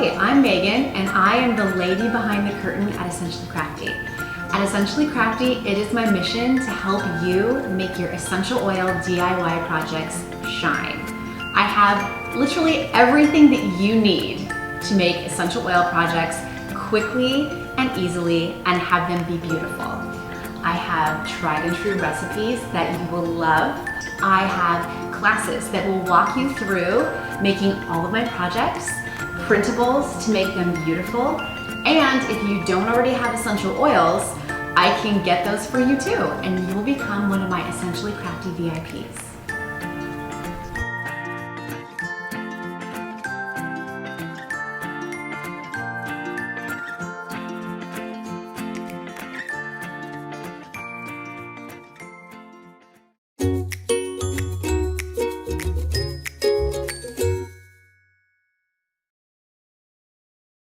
Hi, I'm Megan, and I am the lady behind the curtain at Essentially Crafty. At Essentially Crafty, it is my mission to help you make your essential oil DIY projects shine. I have literally everything that you need to make essential oil projects quickly and easily and have them be beautiful. I have tried and true recipes that you will love. I have classes that will walk you through making all of my projects, printables to make them beautiful, and if you don't already have essential oils, I can get those for you too, and you will become one of my Essentially Crafty VIPs.